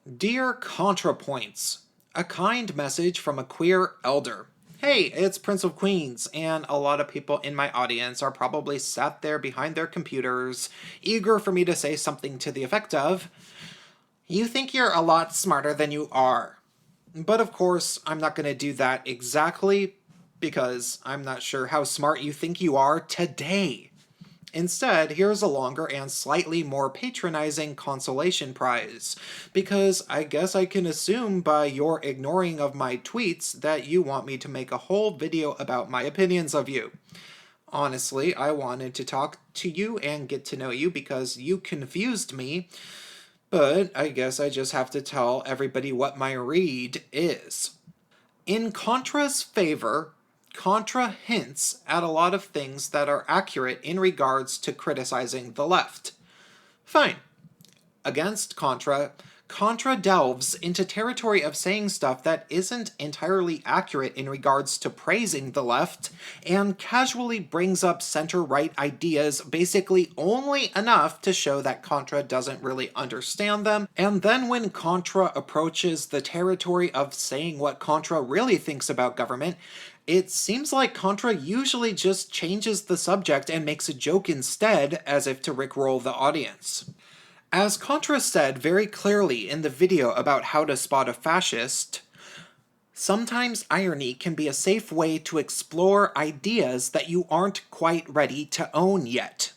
Dear Contrapoints, a kind message from a queer elder. Hey, it's Prince of Queens, and a lot of people in my audience are probably sat there behind their computers, eager for me to say something to the effect of, "You think you're a lot smarter than you are." But of course, I'm not going to do that exactly, because I'm not sure how smart you think you are today. Instead, here's a longer and slightly more patronizing consolation prize, because I guess I can assume by your ignoring of my tweets that you want me to make a whole video about my opinions of you. Honestly, I wanted to talk to you and get to know you because you confused me, but I guess I just have to tell everybody what my read is. In Contra's favor, Contra hints at a lot of things that are accurate in regards to criticizing the left. Fine. Against Contra, Contra delves into territory of saying stuff that isn't entirely accurate in regards to praising the left, and casually brings up center-right ideas basically only enough to show that Contra doesn't really understand them, and then when Contra approaches the territory of saying what Contra really thinks about government, it seems like Contra usually just changes the subject and makes a joke instead, as if to rickroll the audience. As Contra said very clearly in the video about how to spot a fascist, sometimes irony can be a safe way to explore ideas that you aren't quite ready to own yet.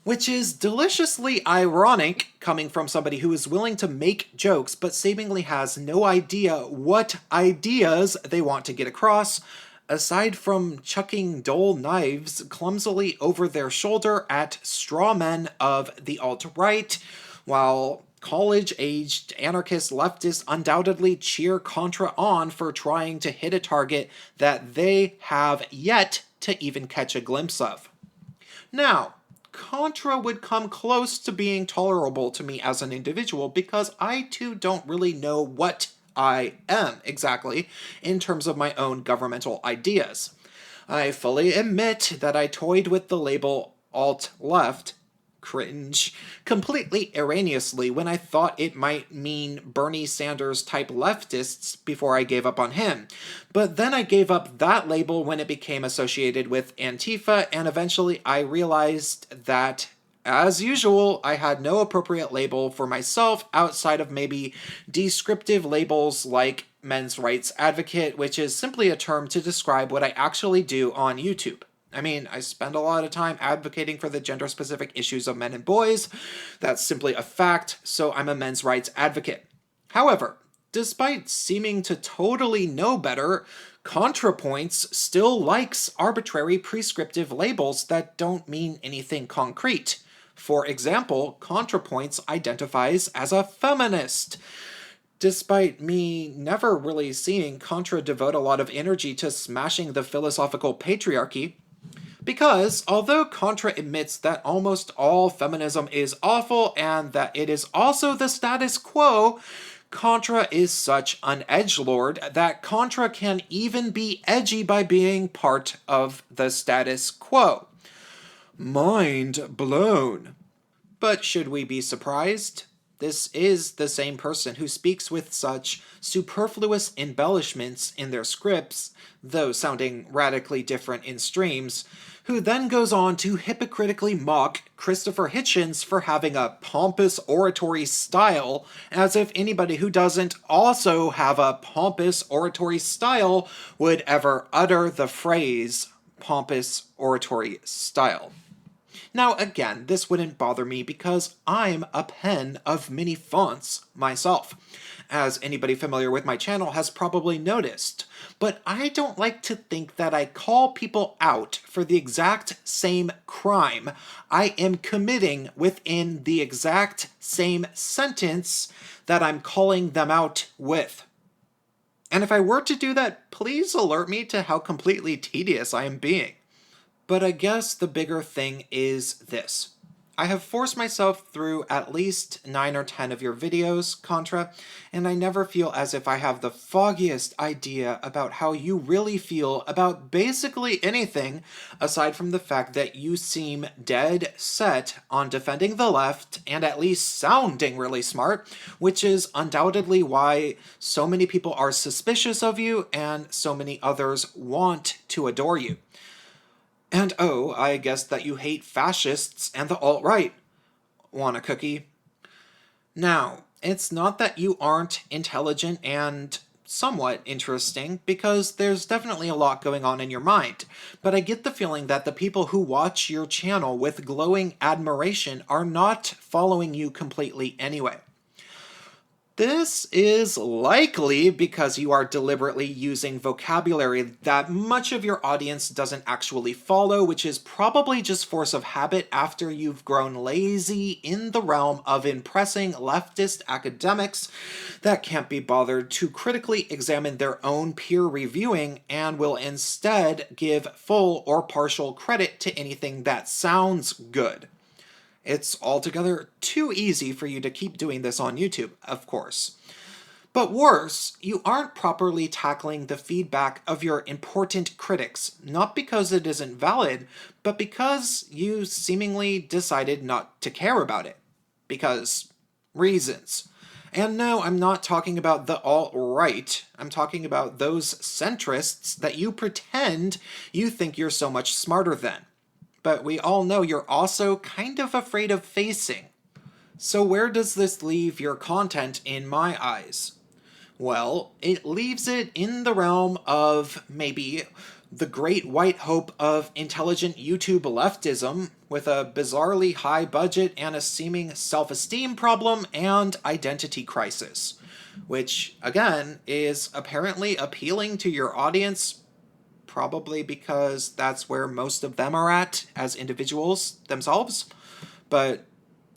Which is deliciously ironic coming from somebody who is willing to make jokes but seemingly has no idea what ideas they want to get across, aside from chucking dull knives clumsily over their shoulder at straw men of the alt-right, while college-aged anarchist leftists undoubtedly cheer Contra on for trying to hit a target that they have yet to even catch a glimpse of. Now, Contra would come close to being tolerable to me as an individual because I too don't really know what I am exactly in terms of my own governmental ideas. I fully admit that I toyed with the label alt-left, cringe, completely erroneously when I thought it might mean Bernie Sanders type leftists before I gave up on him. But then I gave up that label when it became associated with Antifa, and eventually I realized that, as usual, I had no appropriate label for myself outside of maybe descriptive labels like men's rights advocate, which is simply a term to describe what I actually do on YouTube. I mean, I spend a lot of time advocating for the gender-specific issues of men and boys. That's simply a fact, so I'm a men's rights advocate. However, despite seeming to totally know better, Contrapoints still likes arbitrary prescriptive labels that don't mean anything concrete. For example, Contrapoints identifies as a feminist, despite me never really seeing Contra devote a lot of energy to smashing the philosophical patriarchy. Because, although Contra admits that almost all feminism is awful and that it is also the status quo, Contra is such an edgelord that Contra can even be edgy by being part of the status quo. Mind blown. But should we be surprised? This is the same person who speaks with such superfluous embellishments in their scripts, though sounding radically different in streams, who then goes on to hypocritically mock Christopher Hitchens for having a pompous oratory style, as if anybody who doesn't also have a pompous oratory style would ever utter the phrase pompous oratory style. Now again, this wouldn't bother me because I'm a pen of many fonts myself, as anybody familiar with my channel has probably noticed. But I don't like to think that I call people out for the exact same crime I am committing within the exact same sentence that I'm calling them out with. And if I were to do that, please alert me to how completely tedious I am being. But I guess the bigger thing is this. I have forced myself through at least 9 or 10 of your videos, Contra, and I never feel as if I have the foggiest idea about how you really feel about basically anything, aside from the fact that you seem dead set on defending the left and at least sounding really smart, which is undoubtedly why so many people are suspicious of you and so many others want to adore you. And oh, I guess that you hate fascists and the alt-right. Want a cookie? Now, it's not that you aren't intelligent and somewhat interesting, because there's definitely a lot going on in your mind, but I get the feeling that the people who watch your channel with glowing admiration are not following you completely anyway. This is likely because you are deliberately using vocabulary that much of your audience doesn't actually follow, which is probably just force of habit after you've grown lazy in the realm of impressing leftist academics that can't be bothered to critically examine their own peer reviewing and will instead give full or partial credit to anything that sounds good. It's altogether too easy for you to keep doing this on YouTube, of course. But worse, you aren't properly tackling the feedback of your important critics, not because it isn't valid, but because you seemingly decided not to care about it. Because reasons. And no, I'm not talking about the alt-right. I'm talking about those centrists that you pretend you think you're so much smarter than. But we all know you're also kind of afraid of facing. So where does this leave your content in my eyes? Well, it leaves it in the realm of maybe the great white hope of intelligent YouTube leftism with a bizarrely high budget and a seeming self-esteem problem and identity crisis, which, again, is apparently appealing to your audience, probably because that's where most of them are at as individuals themselves. But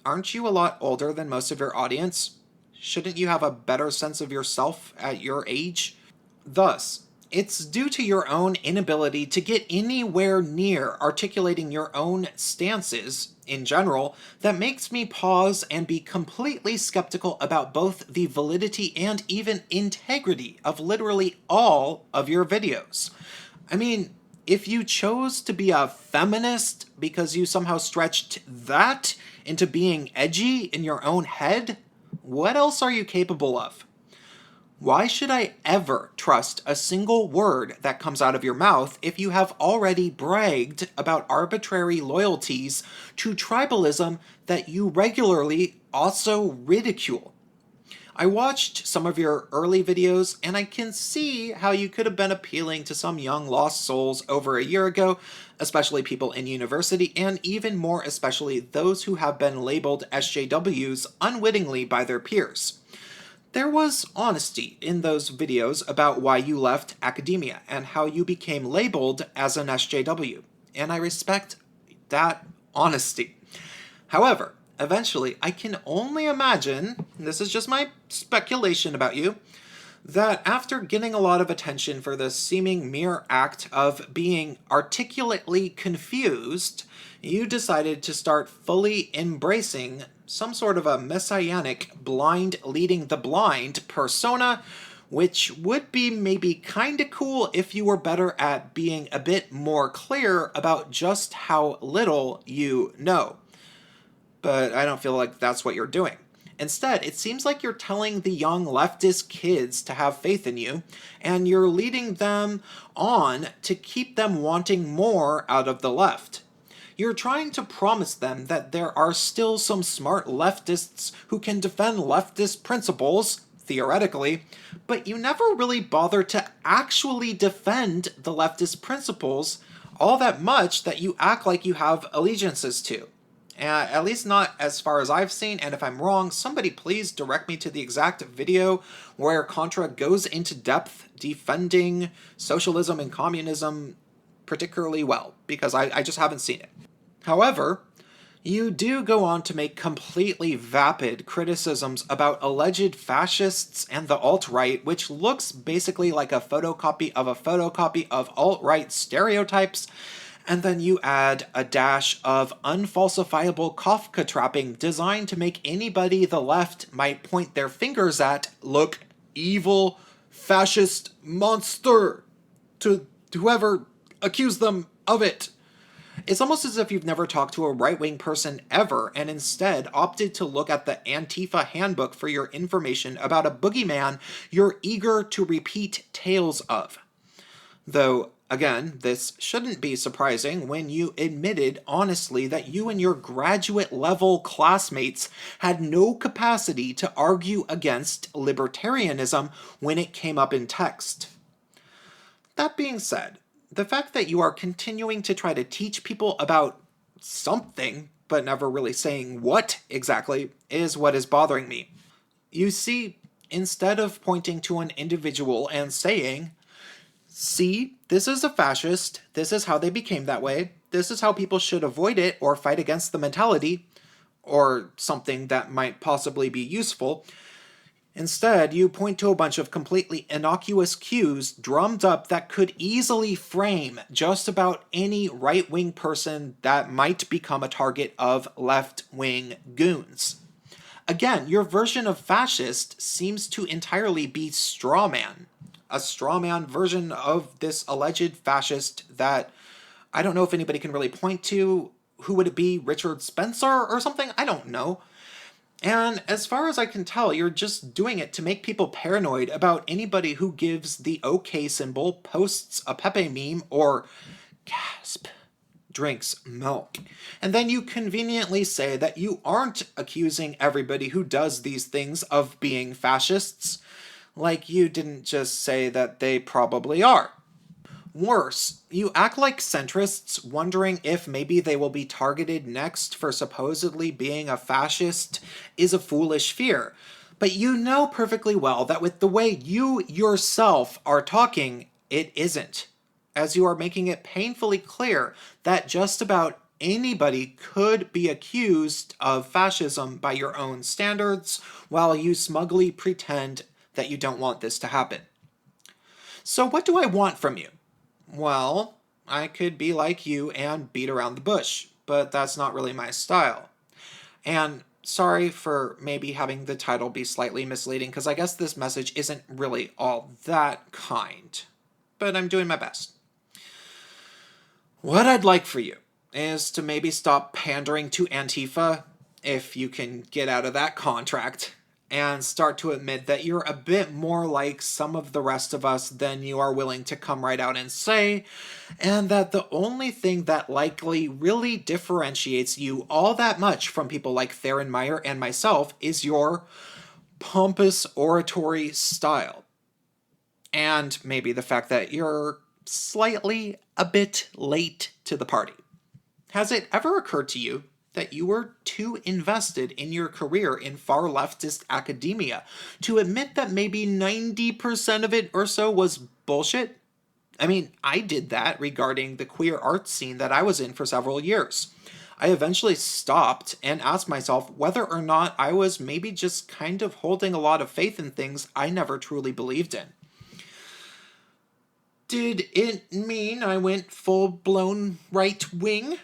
aren't you a lot older than most of your audience? Shouldn't you have a better sense of yourself at your age? Thus, it's due to your own inability to get anywhere near articulating your own stances, in general, that makes me pause and be completely skeptical about both the validity and even integrity of literally all of your videos. I mean, if you chose to be a feminist because you somehow stretched that into being edgy in your own head, what else are you capable of? Why should I ever trust a single word that comes out of your mouth if you have already bragged about arbitrary loyalties to tribalism that you regularly also ridicule? I watched some of your early videos, and I can see how you could have been appealing to some young lost souls over a year ago, especially people in university, and even more especially those who have been labeled SJWs unwittingly by their peers. There was honesty in those videos about why you left academia and how you became labeled as an SJW, and I respect that honesty. However, eventually, I can only imagine, this is just my speculation about you, that after getting a lot of attention for the seeming mere act of being articulately confused, you decided to start fully embracing some sort of a messianic blind leading the blind persona, which would be maybe kinda cool if you were better at being a bit more clear about just how little you know. But I don't feel like that's what you're doing. Instead, it seems like you're telling the young leftist kids to have faith in you, and you're leading them on to keep them wanting more out of the left. You're trying to promise them that there are still some smart leftists who can defend leftist principles, theoretically, but you never really bother to actually defend the leftist principles all that much that you act like you have allegiances to. At least not as far as I've seen, and if I'm wrong, somebody please direct me to the exact video where Contra goes into depth defending socialism and communism particularly well, because I just haven't seen it. However, you do go on to make completely vapid criticisms about alleged fascists and the alt-right, which looks basically like a photocopy of alt-right stereotypes, And then you add a dash of unfalsifiable Kafka trapping designed to make anybody the left might point their fingers at look evil, fascist monster to whoever accused them of it. It's almost as if you've never talked to a right-wing person ever and instead opted to look at the Antifa handbook for your information about a boogeyman you're eager to repeat tales of. Though, again, this shouldn't be surprising when you admitted honestly that you and your graduate-level classmates had no capacity to argue against libertarianism when it came up in text. That being said, the fact that you are continuing to try to teach people about something, but never really saying what exactly, is what is bothering me. You see, instead of pointing to an individual and saying, see, this is a fascist, this is how they became that way, this is how people should avoid it or fight against the mentality, or something that might possibly be useful, instead, you point to a bunch of completely innocuous cues drummed up that could easily frame just about any right-wing person that might become a target of left-wing goons. Again, your version of fascist seems to entirely be strawman. A strawman version of this alleged fascist that I don't know if anybody can really point to. Who would it be? Richard Spencer or something? I don't know. And as far as I can tell, you're just doing it to make people paranoid about anybody who gives the OK symbol, posts a Pepe meme, or gasp, drinks milk. And then you conveniently say that you aren't accusing everybody who does these things of being fascists, like you didn't just say that they probably are. Worse, you act like centrists wondering if maybe they will be targeted next for supposedly being a fascist is a foolish fear. But you know perfectly well that with the way you yourself are talking, it isn't. As you are making it painfully clear that just about anybody could be accused of fascism by your own standards, while you smugly pretend that you don't want this to happen. So what do I want from you? Well, I could be like you and beat around the bush, but that's not really my style. And sorry for maybe having the title be slightly misleading, because I guess this message isn't really all that kind. But I'm doing my best. What I'd like for you is to maybe stop pandering to Antifa, if you can get out of that contract, and start to admit that you're a bit more like some of the rest of us than you are willing to come right out and say, and that the only thing that likely really differentiates you all that much from people like Theron Meyer and myself is your pompous oratory style. And maybe the fact that you're slightly a bit late to the party. Has it ever occurred to you that you were too invested in your career in far leftist academia to admit that maybe 90% of it or so was bullshit? I mean, I did that regarding the queer art scene that I was in for several years. I eventually stopped and asked myself whether or not I was maybe just kind of holding a lot of faith in things I never truly believed in. Did it mean I went full-blown right-wing?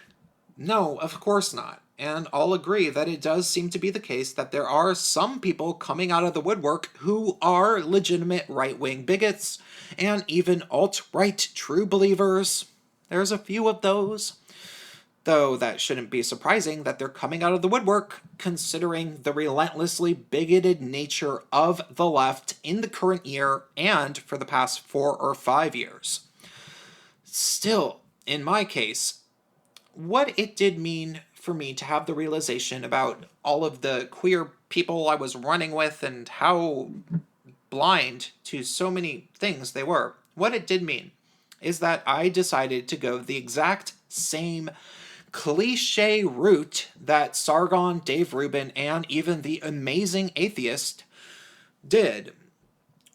No, of course not. And I'll agree that it does seem to be the case that there are some people coming out of the woodwork who are legitimate right-wing bigots, and even alt-right true believers. There's a few of those. Though that shouldn't be surprising that they're coming out of the woodwork, considering the relentlessly bigoted nature of the left in the current year and for the past 4 or 5 years. Still, in my case, what it did mean for me to have the realization about all of the queer people I was running with and how blind to so many things they were, what it did mean is that I decided to go the exact same cliche route that Sargon, Dave Rubin, and even the amazing atheist did,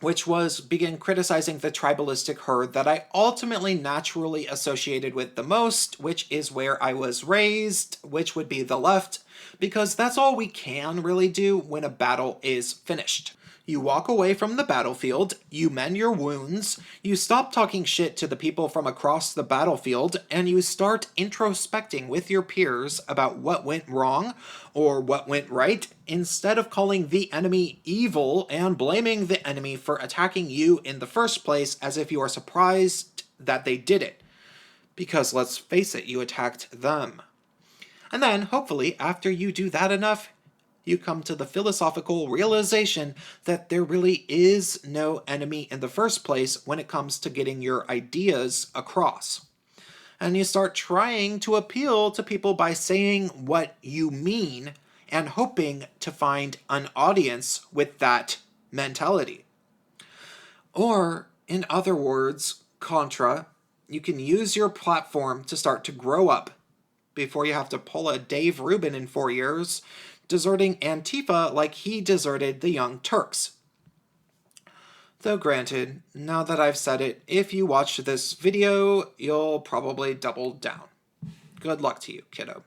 which was begin criticizing the tribalistic herd that I ultimately naturally associated with the most, which is where I was raised, which would be the left, because that's all we can really do when a battle is finished. You walk away from the battlefield, you mend your wounds, you stop talking shit to the people from across the battlefield, and you start introspecting with your peers about what went wrong or what went right, instead of calling the enemy evil and blaming the enemy for attacking you in the first place as if you are surprised that they did it. Because let's face it, you attacked them. And then, hopefully, after you do that enough, you come to the philosophical realization that there really is no enemy in the first place when it comes to getting your ideas across. And you start trying to appeal to people by saying what you mean and hoping to find an audience with that mentality. Or, in other words, Contra, you can use your platform to start to grow up before you have to pull a Dave Rubin in 4 years, deserting Antifa like he deserted the Young Turks. Though granted, now that I've said it, if you watch this video, you'll probably double down. Good luck to you, kiddo.